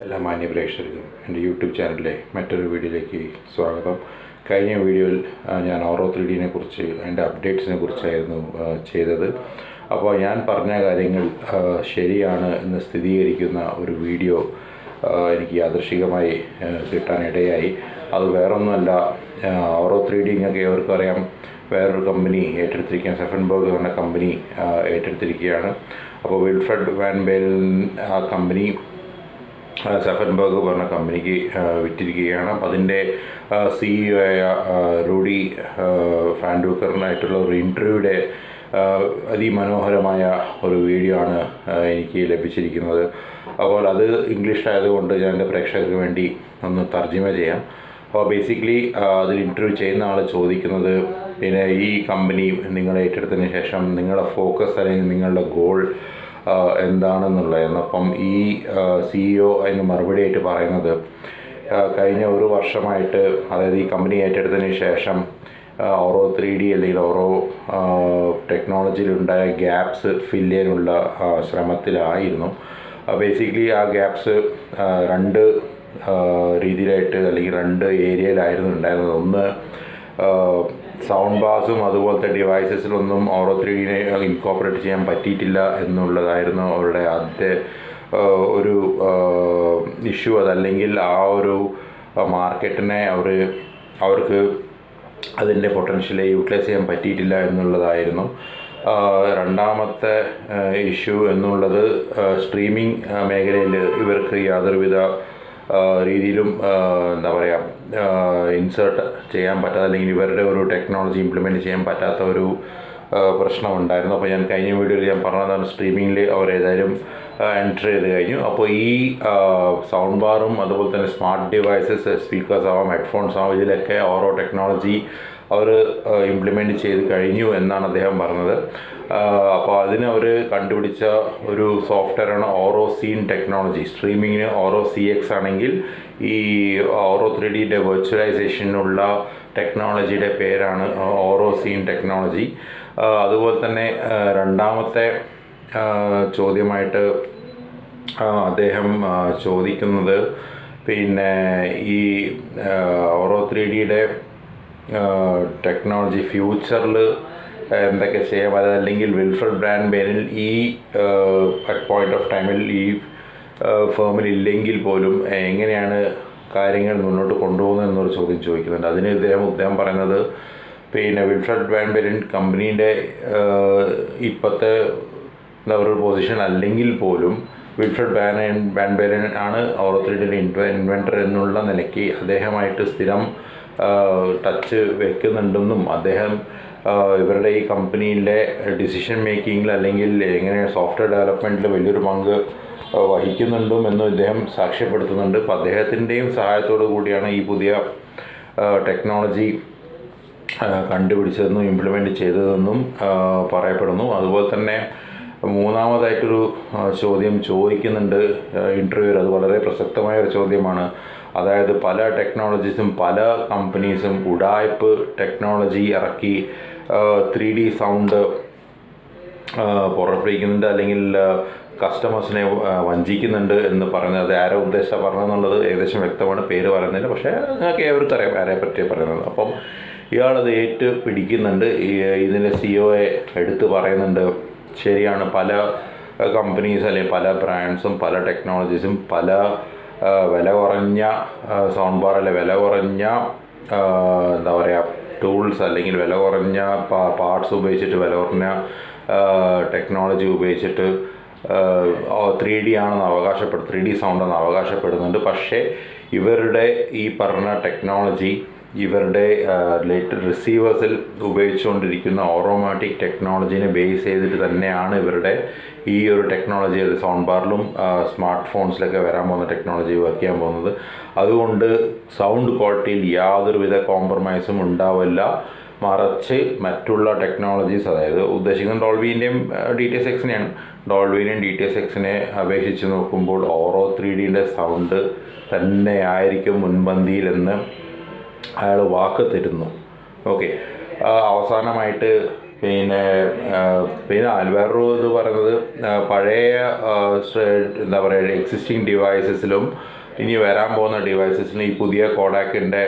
എല്ലാ മാന്യ പ്രേക്ഷകർക്കും എൻ്റെ യൂട്യൂബ് ചാനലിലെ മറ്റൊരു വീഡിയോയിലേക്ക് സ്വാഗതം. കഴിഞ്ഞ വീഡിയോയിൽ ഞാൻ ഓറോ 3Dനെ കുറിച്ച് അതിൻ്റെ അപ്ഡേറ്റ്സിനെ കുറിച്ചായിരുന്നു ചെയ്തത്. അപ്പോൾ ഞാൻ പറഞ്ഞ കാര്യങ്ങൾ ശരിയാണ് എന്ന് സ്ഥിരീകരിക്കുന്ന ഒരു വീഡിയോ എനിക്ക് യാദൃശികമായി കിട്ടാനിടയായി. അത് വേറൊന്നുമല്ല, ഓറോ 3D നിങ്ങൾക്ക് ഏവർക്കും അറിയാം, വേറൊരു കമ്പനി ഏറ്റെടുത്തിരിക്കുകയാണ്. സെഫൻബർഗ് എന്ന കമ്പനി ഏറ്റെടുത്തിരിക്കുകയാണ്. അപ്പോൾ വിൽഫ്രഡ് വാൻ ബേലൻ ആ കമ്പനി സെഫൻബർഗ് പറഞ്ഞ കമ്പനിക്ക് വിറ്റിരിക്കുകയാണ്. അപ്പം അതിൻ്റെ CEO ആയ റൂഡി ഫാൻഡൂക്കറിനായിട്ടുള്ള ഒരു ഇൻ്റർവ്യൂയുടെ അതിമനോഹരമായ ഒരു വീഡിയോ ആണ് എനിക്ക് ലഭിച്ചിരിക്കുന്നത്. അപ്പോൾ അത് ഇംഗ്ലീഷിലായതുകൊണ്ട് ഞാൻ എൻ്റെ പ്രേക്ഷകർക്ക് വേണ്ടി ഒന്ന് തർജ്ജിമ ചെയ്യാം. അപ്പോൾ ബേസിക്കലി അതിൽ ഇൻ്റർവ്യൂ ചെയ്യുന്ന ആൾ ചോദിക്കുന്നത്, പിന്നെ ഈ കമ്പനി നിങ്ങൾ ഏറ്റെടുത്തതിന് ശേഷം നിങ്ങളുടെ ഫോക്കസ് അല്ലെങ്കിൽ നിങ്ങളുടെ ഗോൾ എന്താണെന്നുള്ളതെന്ന്. അപ്പം ഈ CEO അതിന് മറുപടിയായിട്ട് പറയുന്നത്, കഴിഞ്ഞ ഒരു വർഷമായിട്ട്, അതായത് ഈ കമ്പനി ഏറ്റെടുത്തതിന് ശേഷം ഓറോ 3D അല്ലെങ്കിൽ ഓറോ ടെക്നോളജിയിലുണ്ടായ ഗ്യാപ്സ് ഫില്ല് ചെയ്യാനുള്ള ശ്രമത്തിലായിരുന്നു. ബേസിക്കലി ആ ഗ്യാപ്സ് രണ്ട് രീതിയിലായിട്ട് അല്ലെങ്കിൽ രണ്ട് ഏരിയയിലായിരുന്നു ഉണ്ടായിരുന്നത്. ഒന്ന്, സൗണ്ട് ബാസും അതുപോലത്തെ ഡിവൈസസിലൊന്നും ഓറോ 3Dനെ ഇൻകോപ്പറേറ്റ് ചെയ്യാൻ പറ്റിയിട്ടില്ല എന്നുള്ളതായിരുന്നു അവരുടെ ആദ്യത്തെ ഒരു ഇഷ്യൂ. അതല്ലെങ്കിൽ ആ ഒരു മാർക്കറ്റിനെ അവർക്ക് അതിൻ്റെ പൊട്ടൻഷ്യലെ യൂട്ടിലൈസ് ചെയ്യാൻ പറ്റിയിട്ടില്ല എന്നുള്ളതായിരുന്നു. രണ്ടാമത്തെ ഇഷ്യൂ എന്നുള്ളത്, സ്ട്രീമിംഗ് മേഖലയിൽ ഇവർക്ക് യാതൊരുവിധ രീതിയിലും എന്താ പറയുക, ഇൻസേർട്ട് ചെയ്യാൻ പറ്റാത്ത അല്ലെങ്കിൽ ഇവരുടെ ഒരു ടെക്നോളജി ഇംപ്ലിമെൻറ്റ് ചെയ്യാൻ പറ്റാത്ത ഒരു പ്രശ്നമുണ്ടായിരുന്നു. അപ്പോൾ ഞാൻ കഴിഞ്ഞ വീഡിയോയിൽ ഞാൻ പറഞ്ഞതാണ്, സ്ട്രീമിങ്ങിൽ അവർ ഏതായാലും എൻറ്റർ ചെയ്ത് കഴിഞ്ഞു. അപ്പോൾ ഈ സൗണ്ട് ബാറും അതുപോലെ തന്നെ സ്മാർട്ട് ഡിവൈസസ്, സ്പീക്കേഴ്സ് ആവാം, ഹെഡ്ഫോൺസ് ആവാം, ഇതിലൊക്കെ ഓരോ ടെക്നോളജി അവർ ഇംപ്ലിമെൻറ്റ് ചെയ്ത് കഴിഞ്ഞു എന്നാണ് അദ്ദേഹം പറഞ്ഞത്. അപ്പോൾ അതിന് അവർ കണ്ടുപിടിച്ച ഒരു സോഫ്റ്റ്വെയറാണ് ഓറോ സീൻ ടെക്നോളജി. സ്ട്രീമിങ്ങിന് ഓറോ CX ആണെങ്കിൽ ഈ ഓറോ 3Dൻ്റെ വെർച്വലൈസേഷനുള്ള ടെക്നോളജിയുടെ പേരാണ് ഓറോ സീൻ ടെക്നോളജി. അതുപോലെ തന്നെ രണ്ടാമത്തെ ചോദ്യമായിട്ട് അദ്ദേഹം ചോദിക്കുന്നത്, പിന്നെ ഈ ഓറോ 3Dയുടെ ടെക്നോളജി ഫ്യൂച്ചറിൽ എന്തൊക്കെ ചെയ്യാം, അതല്ലെങ്കിൽ വിൽഫ്രഡ് വാൻ ബേലൻ ഈ അറ്റ് പോയിൻ്റ് ഓഫ് ടൈമിൽ ഈ ഫേമിൽ ഇല്ലെങ്കിൽ പോലും എങ്ങനെയാണ് കാര്യങ്ങൾ മുന്നോട്ട് കൊണ്ടുപോകുന്നത് എന്നൊരു ചോദ്യം ചോദിക്കുന്നുണ്ട്. അതിന് അദ്ദേഹം പറയുന്നത്, പിന്നെ വിൽഫ്രഡ് വാൻ ബേലൻ കമ്പനീൻ്റെ ഇപ്പോഴത്തെ എന്താ ഒരു പൊസിഷൻ അല്ലെങ്കിൽ പോലും വിൽഫ്രഡ് വാൻ ബേലൻ ആണ് ഓറോ 3Dയുടെ ഇൻവെൻറ്റർ എന്നുള്ള നിലയ്ക്ക് അദ്ദേഹമായിട്ട് സ്ഥിരം ടച്ച് വെക്കുന്നുണ്ടെന്നും അദ്ദേഹം ഇവരുടെ ഈ കമ്പനിയിലെ ഡിസിഷൻ മേക്കിങ്ങിൽ അല്ലെങ്കിൽ എങ്ങനെ സോഫ്റ്റ്വെയർ ഡെവലപ്മെൻറ്റിൽ വലിയൊരു പങ്ക് വഹിക്കുന്നുണ്ടും എന്നും ഇദ്ദേഹം സാക്ഷ്യപ്പെടുത്തുന്നുണ്ട്. അപ്പോൾ അദ്ദേഹത്തിൻ്റെയും സഹായത്തോടു കൂടിയാണ് ഈ പുതിയ ടെക്നോളജി കണ്ടുപിടിച്ചതെന്നും ഇംപ്ലിമെൻറ്റ് ചെയ്തതെന്നും പറയപ്പെടുന്നു. അതുപോലെ തന്നെ മൂന്നാമതായിട്ടൊരു ചോദ്യം ചോദിക്കുന്നുണ്ട് ഇൻ്റർവ്യൂവിൽ. അത് വളരെ പ്രസക്തമായ ഒരു ചോദ്യമാണ്. അതായത് പല ടെക്നോളജീസും പല കമ്പനീസും ഉഡായ്പ് ടെക്നോളജി ഇറക്കി 3D സൗണ്ട് പുറപ്പെടുവിക്കുന്നുണ്ട്, അല്ലെങ്കിൽ കസ്റ്റമേഴ്സിനെ വഞ്ചിക്കുന്നുണ്ട് എന്ന് പറയുന്നത്. അത് ആരോ ഉദ്ദേശിച്ചാണ് പറഞ്ഞതെന്നുള്ളത് ഏകദേശം വ്യക്തമാണ്, പേര് പറയുന്നില്ല, പക്ഷേ നിങ്ങൾക്ക് ഏവർക്കും അറിയാം ആരെ പറ്റിയാണ് പറയുന്നത്. അപ്പം ഇയാളത് ഏറ്റു പിടിക്കുന്നുണ്ട്. ഇതിൻ്റെ CEO എടുത്ത് പറയുന്നുണ്ട്, ശരിയാണ്, പല കമ്പനീസ് അല്ലെങ്കിൽ പല ബ്രാൻഡ്സും പല ടെക്നോളജീസും പല വില കുറഞ്ഞ സൗണ്ട് ബാർ അല്ലെ വില കുറഞ്ഞ എന്താ പറയുക ടൂൾസ് അല്ലെങ്കിൽ വില കുറഞ്ഞ പാർട്സ് ഉപയോഗിച്ചിട്ട്, വില കുറഞ്ഞ ടെക്നോളജി ഉപയോഗിച്ചിട്ട് 3D ആണെന്ന് 3D സൗണ്ടെന്ന് അവകാശപ്പെടുന്നുണ്ട്. പക്ഷേ ഇവരുടെ ഈ പറഞ്ഞ ടെക്നോളജി ഇവരുടെ ലേറ്റഡ് റിസീവേഴ്സിൽ ഉപയോഗിച്ചുകൊണ്ടിരിക്കുന്ന ഓട്ടോമാറ്റിക് ടെക്നോളജീനെ ബേസ് ചെയ്തിട്ട് തന്നെയാണ് ഇവരുടെ ഈ ഒരു ടെക്നോളജി സൗണ്ട് ബാറിലും സ്മാർട്ട് ഫോൺസിലൊക്കെ വരാൻ പോകുന്ന ടെക്നോളജി വർക്ക് ചെയ്യാൻ പോകുന്നത്. അതുകൊണ്ട് സൗണ്ട് ക്വാളിറ്റിയിൽ യാതൊരുവിധ കോംപ്രമൈസും ഉണ്ടാവില്ല. മറിച്ച് മറ്റുള്ള ടെക്നോളജീസ്, അതായത് ഉദ്ദേശിക്കുന്ന ഡോൾബീൻ്റെയും DTSXനെയാണ്. ഡോൾബീനെയും DTSXനെ അപേക്ഷിച്ച് നോക്കുമ്പോൾ ഓറോ 3Dൻ്റെ സൗണ്ട് തന്നെയായിരിക്കും മുൻപന്തിയിലെന്ന് അയാൾ വാക്ക് തരുന്നു. ഓക്കെ, അവസാനമായിട്ട് പിന്നെ വേറൊരു ഇത് പറയുന്നത് പഴയ എന്താ പറയുക എക്സിസ്റ്റിംഗ് ഡിവൈസസിലും ഇനി വരാൻ പോകുന്ന ഡിവൈസസിലും ഈ പുതിയ കോഡാക്കിൻ്റെ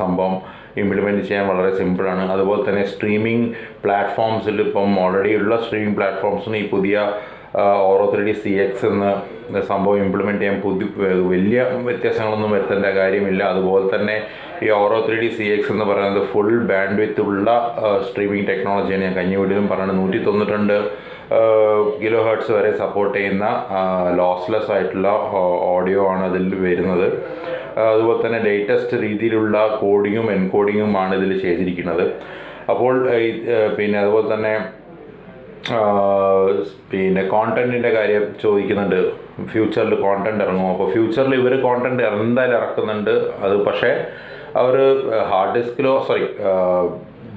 സംഭവം ഇംപ്ലിമെൻറ്റ് ചെയ്യാൻ വളരെ സിമ്പിളാണ്. അതുപോലെ തന്നെ സ്ട്രീമിംഗ് പ്ലാറ്റ്ഫോംസിൽ ഇപ്പം ഓൾറെഡി ഉള്ള സ്ട്രീമിംഗ് പ്ലാറ്റ്ഫോംസിന് ഈ പുതിയ ഓറോ 3D CX എന്ന സംഭവം ഇംപ്ലിമെൻറ്റ് ചെയ്യാൻ വലിയ വ്യത്യാസങ്ങളൊന്നും വരുത്തേണ്ട കാര്യമില്ല. അതുപോലെ തന്നെ ഈ ഓറോ 3D CX എന്ന് പറയുന്നത് ഫുൾ ബാൻഡ് വിത്ത് ഉള്ള സ്ട്രീമിംഗ് ടെക്നോളജിയാണ്. ഞാൻ കഴിഞ്ഞ വീഡിയോയിലും പറയുന്നത് 192 കിലോ ഹെർട്സ് വരെ സപ്പോർട്ട് ചെയ്യുന്ന ലോസ്ലെസ് ആയിട്ടുള്ള ഓഡിയോ ആണ് അതിൽ വരുന്നത്. അതുപോലെ തന്നെ ലേറ്റസ്റ്റ് രീതിയിലുള്ള കോഡിങ്ങും എൻകോഡിങ്ങുമാണ് ഇതിൽ ചെയ്തിരിക്കുന്നത്. അപ്പോൾ പിന്നെ അതുപോലെ തന്നെ പിന്നെ കോണ്ടൻറ്റിൻ്റെ കാര്യം ചോദിക്കുന്നുണ്ട്. ഫ്യൂച്ചറിൽ കോണ്ടൻറ്റ് ഇറങ്ങുമോ? അപ്പോൾ ഫ്യൂച്ചറിൽ ഇവർ കോണ്ടൻറ്റ് എന്തായാലും ഇറക്കുന്നുണ്ട്. അത് പക്ഷേ അവർ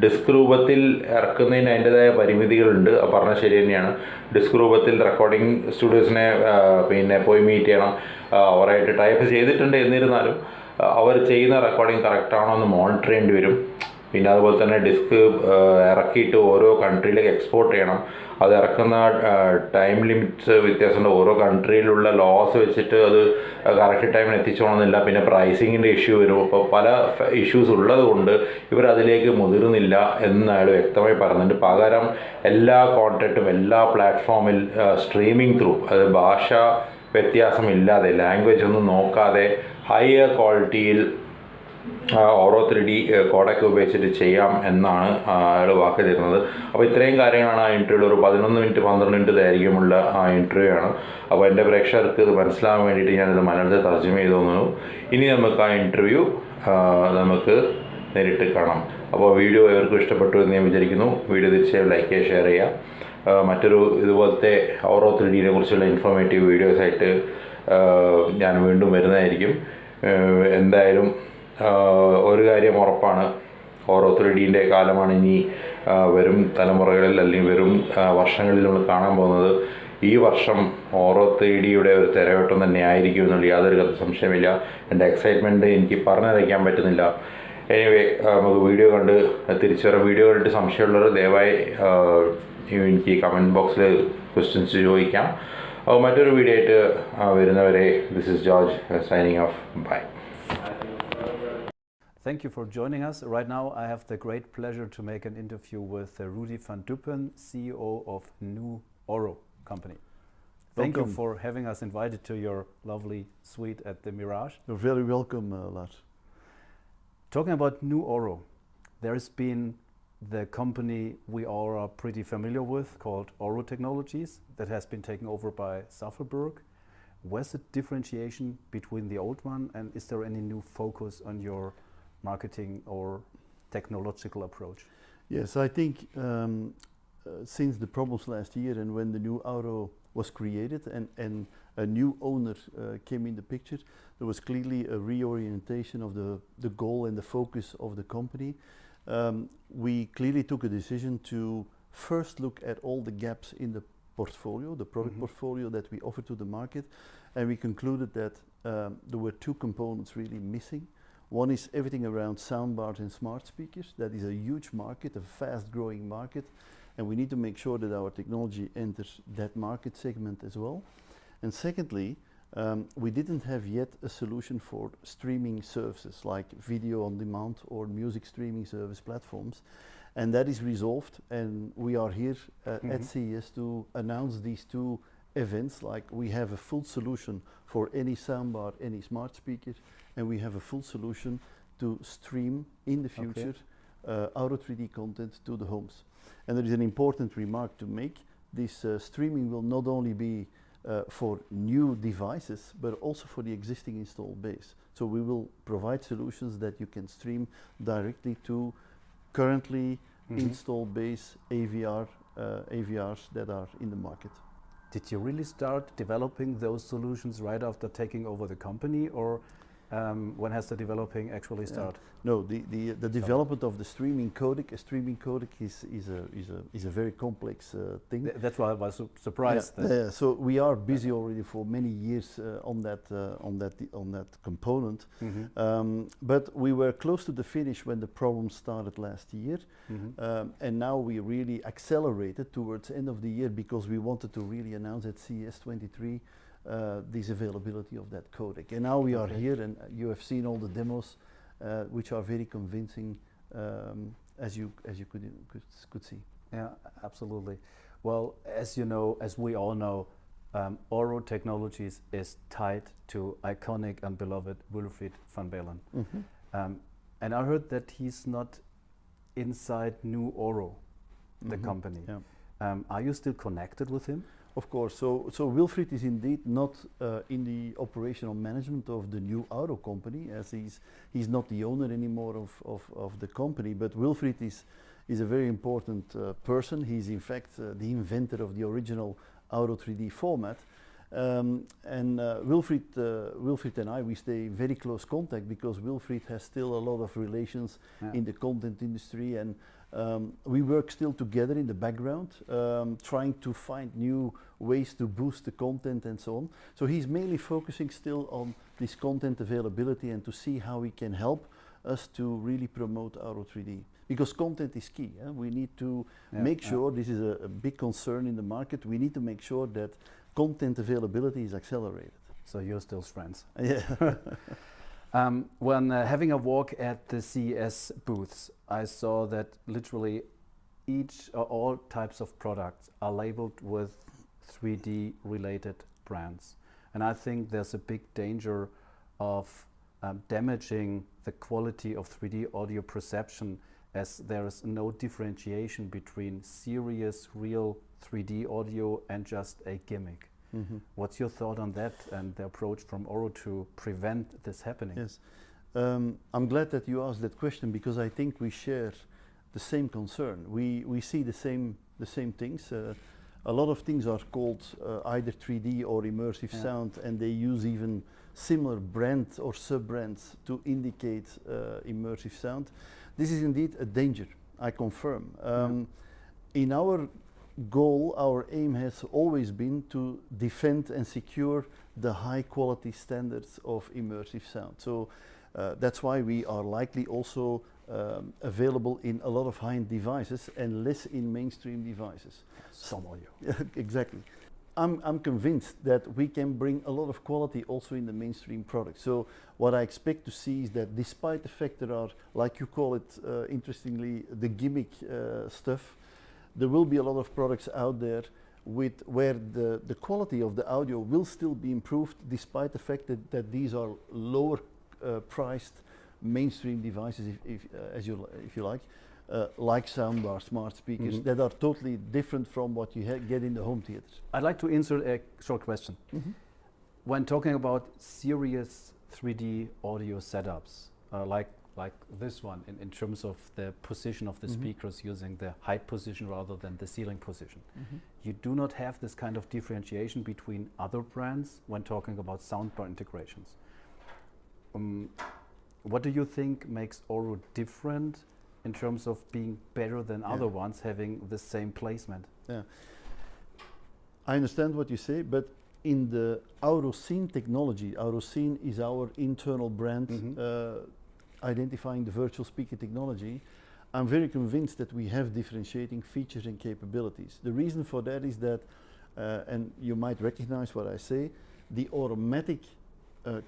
ഡിസ്ക് രൂപത്തിൽ ഇറക്കുന്നതിന് അതിൻ്റെതായ പരിമിതികളുണ്ട്. പറഞ്ഞാൽ ശരി തന്നെയാണ്. ഡിസ്ക് രൂപത്തിൽ റെക്കോർഡിംഗ് സ്റ്റുഡിയോസിനെ പിന്നെ പോയി മീറ്റ് ചെയ്യണം. അവരായിട്ട് ടൈപ്പ് ചെയ്തിട്ടുണ്ട്. എന്നിരുന്നാലും അവർ ചെയ്യുന്ന റെക്കോർഡിംഗ് കറക്റ്റാണോ എന്ന് മോണിറ്റർ ചെയ്യേണ്ടി വരും. പിന്നെ അതുപോലെ തന്നെ ഡിസ്ക് ഇറക്കിയിട്ട് ഓരോ കൺട്രിയിലേക്ക് എക്സ്പോർട്ട് ചെയ്യണം. അത് ഇറക്കുന്ന ടൈം ലിമിറ്റ്സ് വ്യത്യാസമുണ്ട്. ഓരോ കൺട്രിയിലുള്ള ലോസ് വെച്ചിട്ട് അത് കറക്റ്റ് ടൈമിന് എത്തിച്ചോണമെന്നില്ല. പിന്നെ പ്രൈസിങ്ങിൻ്റെ ഇഷ്യൂ വരും. അപ്പോൾ പല ഇഷ്യൂസ് ഉള്ളത് കൊണ്ട് ഇവർ അതിലേക്ക് മുതിരുന്നില്ല എന്ന് അയാൾ വ്യക്തമായി പറയുന്നുണ്ട്. പകരം എല്ലാ കോണ്ടന്റും എല്ലാ പ്ലാറ്റ്ഫോമിൽ സ്ട്രീമിംഗ് ത്രൂ, അത് ഭാഷ വ്യത്യാസമില്ലാതെ, ലാംഗ്വേജ് ഒന്നും നോക്കാതെ ഹയർ ക്വാളിറ്റിയിൽ ഓറോ 3D കോഡൊക്കെ ഉപയോഗിച്ചിട്ട് ചെയ്യാം എന്നാണ് അയാൾ വാക്ക് തരുന്നത്. അപ്പോൾ ഇത്രയും കാര്യങ്ങളാണ് ആ ഇൻ്റർവ്യൂവിൽ. ഒരു 11 മിനിറ്റ് 12 മിനിറ്റ് ദൈർഘ്യമുള്ള ആ ഇൻ്റർവ്യൂ ആണ്. അപ്പോൾ എൻ്റെ പ്രേക്ഷകർക്ക് ഇത് മനസ്സിലാകാൻ വേണ്ടിയിട്ട് ഞാനിത് മലയാളത്തിൽ തർജ്ജമ ചെയ്തു തന്നു. ഇനി നമുക്ക് ആ ഇൻ്റർവ്യൂ നമുക്ക് നേരിട്ട് കാണാം. അപ്പോൾ വീഡിയോ ഏവർക്കും ഇഷ്ടപ്പെട്ടു എന്ന് ഞാൻ വിചാരിക്കുന്നു. വീഡിയോ തീർച്ചയായും ലൈക്ക് ചെയ്യുക, ഷെയർ ചെയ്യുക. മറ്റൊരു ഇതുപോലത്തെ ഓറോ 3Dനെ കുറിച്ചുള്ള ഇൻഫോർമേറ്റീവ് വീഡിയോസായിട്ട് ഞാൻ വീണ്ടും വരുന്നതായിരിക്കും. എന്തായാലും ഒരു കാര്യം ഉറപ്പാണ്, ഓറോ 3Dൻ്റെ കാലമാണ് ഇനി വരും തലമുറകളിൽ അല്ലെങ്കിൽ വരും വർഷങ്ങളിൽ നമ്മൾ കാണാൻ പോകുന്നത്. ഈ വർഷം ഓറോ 3Dയുടെ ഒരു തിരയോട്ടം തന്നെ ആയിരിക്കും എന്നുള്ള യാതൊരു സംശയമില്ല. എൻ്റെ എക്സൈറ്റ്മെൻറ്റ് എനിക്ക് പറഞ്ഞറിയിക്കാൻ പറ്റുന്നില്ല. എനിവേ, നമുക്ക് വീഡിയോ കണ്ട് തിരിച്ചു വരാം. വീഡിയോ കണ്ടിട്ട് സംശയമുള്ളവർ ദയവായി എനിക്ക് കമൻറ്റ് ബോക്സിൽ ക്വസ്റ്റ്യൻസ് ചോദിക്കാം. മറ്റൊരു വീഡിയോ ആയിട്ട് വരുന്നവരെ, this is George signing off. Bye. Thank you for joining us. Right now I have the great pleasure to make an interview with Rudy van Duppen, CEO of New AURO company. Thank you for having us invited to your lovely suite at the Mirage. You're very welcome, Lars. Talking about New AURO, there has been the company we all are pretty familiar with called AURO Technologies that has been taken over by Zuckerberg. Where's the differentiation between the old one, and is there any new focus on your marketing or technological approach? Yes, I think since the problems last year and when the new AURO was created and a new owner came in the picture, there was clearly a reorientation of the goal and the focus of the company. We clearly took a decision to first look at all the gaps in the portfolio, the product portfolio that we offer to the market, and we concluded that there were two components really missing. One is everything around soundbars and smart speakers. That is a huge market, a fast growing market, and we need to make sure that our technology enters that market segment as well. And secondly, we didn't have yet a solution for streaming services like video on demand or music streaming service platforms, and that is resolved, and we are here at CES to announce these two events. Like, we have a full solution for any soundbar, any smart speaker, and we have a full solution to stream in the future AURO 3D content to the homes. And there is an important remark to make. This streaming will not only be for new devices, but also for the existing installed base. So we will provide solutions that you can stream directly to currently installed base AVRs that are in the market. Did you really start developing those solutions right after taking over the company, or When has the developing actually start? No, the development of the streaming codec. A streaming codec is a very complex thing. That's why I was surprised. Yeah, so we are busy already for many years on that component. But we were close to the finish when the problem started last year, and now we really accelerated towards the end of the year because we wanted to really announce at CES 23 this availability of that codec. And now we are here, and you have seen all the demos, which are very convincing, as you could see. Yeah, absolutely. Well, as you know, as we all know, AURO Technologies is tied to iconic and beloved Wilfried van Beelen. And I heard that he's not inside new AURO, the company. Yeah. Are you still connected with him? Of course. So Wilfried is indeed not in the operational management of the new AURO company, as he's not the owner anymore of the company. But Wilfried is a very important person. He's in fact the inventor of the original AURO 3D format. And Wilfried and I, we stay in very close contact because Wilfried has still a lot of relations in the content industry, and we work still together in the background, trying to find new ways to boost the content and so on. So he's mainly focusing still on this content availability and to see how he can help us to really promote AURO 3D. Because content is key. We need to make sure, this is a big concern in the market, we need to make sure that content availability is accelerated. So you're still friends? Yeah. When having a walk at the CES booths, I saw that literally each or all types of products are labeled with 3D related brands. And I think there's a big danger of damaging the quality of 3D audio perception, as there is no differentiation between serious, real 3D audio and just a gimmick. What's your thought on that and the approach from AURO to prevent this happening? Yes, I'm glad that you asked that question because I think we share the same concern. We see the same things. A lot of things are called either 3D or immersive sound, and they use even similar brands or sub-brands to indicate immersive sound. This is indeed a danger, I confirm. In our goal, our aim has always been to defend and secure the high quality standards of immersive sound. So that's why we are likely also available in a lot of high-end devices and less in mainstream devices. Some audio. Exactly. I'm convinced that we can bring a lot of quality also in the mainstream product. So what I expect to see is that despite the fact there are, like you call it interestingly, the gimmick stuff, there will be a lot of products out there where the quality of the audio will still be improved despite the fact that these are lower priced mainstream devices, if you like soundbar, smart speakers that are totally different from what you get in the home theaters. I'd like to insert a short question. When talking about serious 3D audio setups, like this one, in terms of the position of the speakers using the height position rather than the ceiling position, you do not have this kind of differentiation between other brands when talking about soundbar integrations. What do you think makes AURO different in terms of being better than other ones having the same placement? Yeah, I understand what you say, but in the AURO Scene technology, AURO Scene is our internal brand identifying the virtual speaker technology. I'm very convinced that we have differentiating features and capabilities. The reason for that is that, and you might recognize what I say, the automatic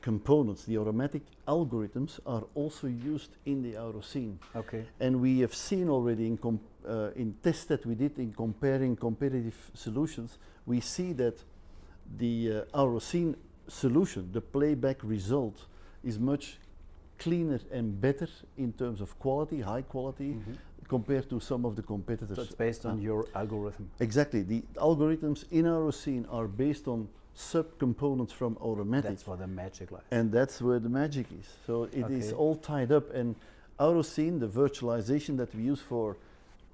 components, the automatic algorithms are also used in the AURO Scene. Okay. And we have seen already in tests that we did in comparing competitive solutions, we see that the AURO Scene solution, the playback result, is much cleaner and better in terms of quality, high quality, compared to some of the competitors. So it's based on your algorithm. Exactly. The algorithms in AURO Scene are based on sub-components from Automatic. That's where the magic lies. And that's where the magic is. So it is all tied up. And AURO Scene, the virtualization that we use for,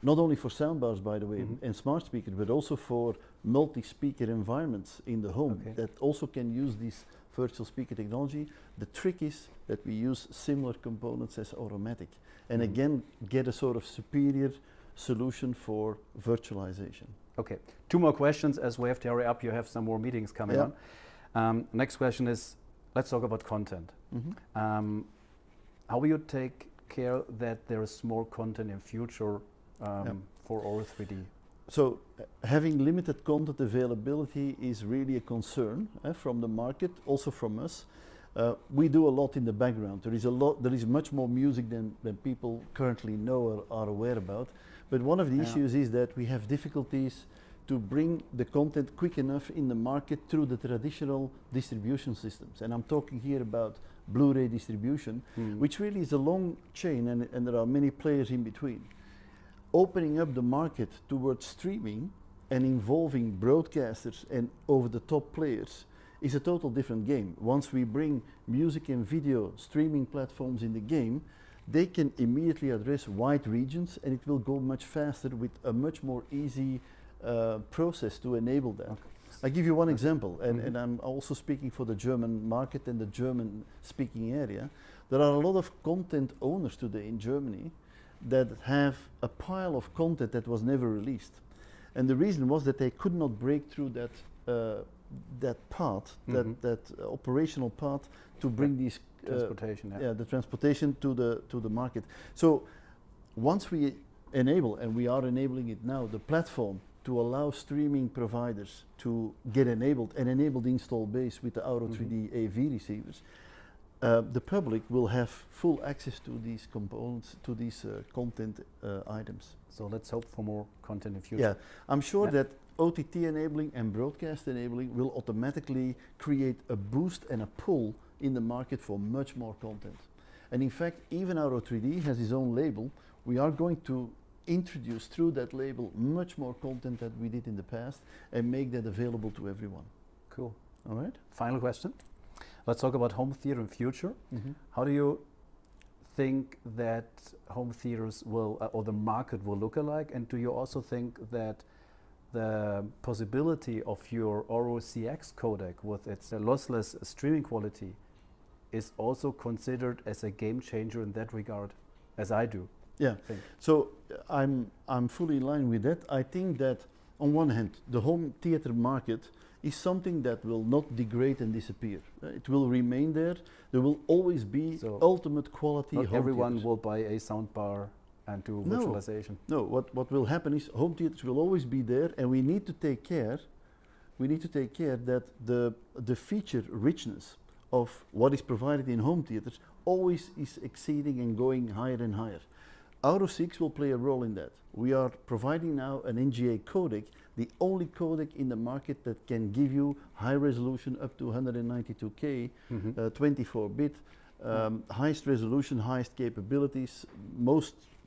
not only for soundbars, by the way, and smart speakers, but also for multi-speaker environments in the home that also can use these virtual speaker technology. The trick is that we use similar components as Automatic, and again get a sort of superior solution for virtualization. Okay, 2 more questions as we have to hurry up. You have some more meetings coming on. Next question is, let's talk about content. How will you take care that there is more content in future for AURO 3D? So having limited content availability is really a concern from the market, also from us. We do a lot in the background. There is much more music than people currently know or are aware about. But one of the issues is that we have difficulties to bring the content quick enough in the market through the traditional distribution systems. And I'm talking here about Blu-ray distribution, which really is a long chain, and there are many players in between. Opening up the market towards streaming and involving broadcasters and over-the-top players is a total different game. Once we bring music and video streaming platforms in the game, they can immediately address wide regions, and it will go much faster with a much more easy process to enable that. Okay. I'll give you one example, and I'm also speaking for the German market and the German speaking area. There are a lot of content owners today in Germany that have a pile of content that was never released. And the reason was that they could not break through that path, that operational path to bring these transportation, the transportation to the market. So once we enable, and we are enabling it now, the platform to allow streaming providers to get enabled and enable the install base with the AURO 3D AV receivers, the public will have full access to these components, to these content items. So let's hope for more content in future. Yeah, I'm sure that OTT enabling and broadcast enabling will automatically create a boost and a pull in the market for much more content. And in fact, even AURO 3D has its own label. We are going to introduce through that label much more content than we did in the past and make that available to everyone. Cool. All right. Final question. Let's talk about home theater in future. How do you think that home theaters will, or the market will look alike? And do you also think that the possibility of your AURO CX codec with its lossless streaming quality is also considered as a game changer in that regard, as I do? Yeah, so I'm fully in line with that. I think that on one hand, the home theater market is something that will not degrade and disappear. It will remain there. There will always be ultimate quality home everyone theaters. will buy a soundbar and do virtualization. No, what will happen is home theaters will always be there, and we need to take care. We need to take care that the feature richness of what is provided in home theaters always is exceeding and going higher and higher. AURO 6 will play a role in that. We are providing now an NGA codec, the only codec in the market that can give you high resolution up to 192K, 24-bit, highest resolution, highest capabilities,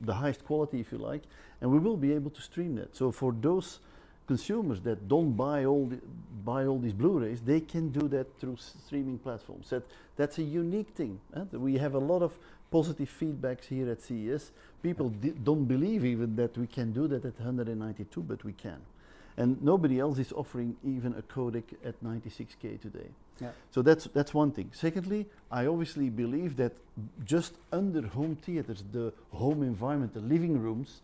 the highest quality if you like, and we will be able to stream that. So for those consumers that don't buy all these Blu-rays, they can do that through streaming platforms. That's a unique thing. We have a lot of positive feedbacks here at CES. People don't believe even that we can do that at 192, but we can. And nobody else is offering even a codec at 96K today. Yeah. So that's one thing. Secondly, I obviously believe that just under home theaters, the home environment, the living rooms,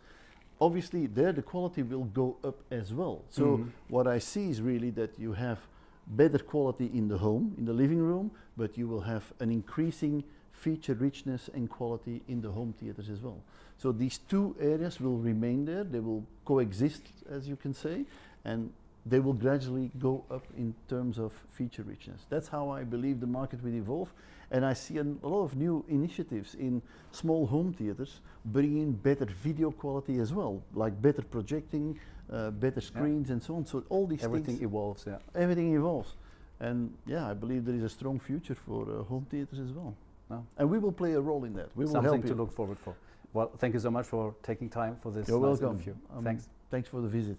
obviously there the quality will go up as well. So what I see is really that you have better quality in the home, in the living room, but you will have an increasing feature richness and quality in the home theaters as well. So these two areas will remain there. They will coexist, as you can say, and they will gradually go up in terms of feature richness. That's how I believe the market will evolve. And I see a lot of new initiatives in small home theaters bringing better video quality as well, like better projecting, better screens and so on. So all these everything things evolves, everything evolves. And yeah, I believe there is a strong future for home theaters as well. And we will play a role in that. We will help you. Something to look forward for. Well, thank you so much for taking time for this. You're nice welcome. interview. Thanks. Thanks for the visit.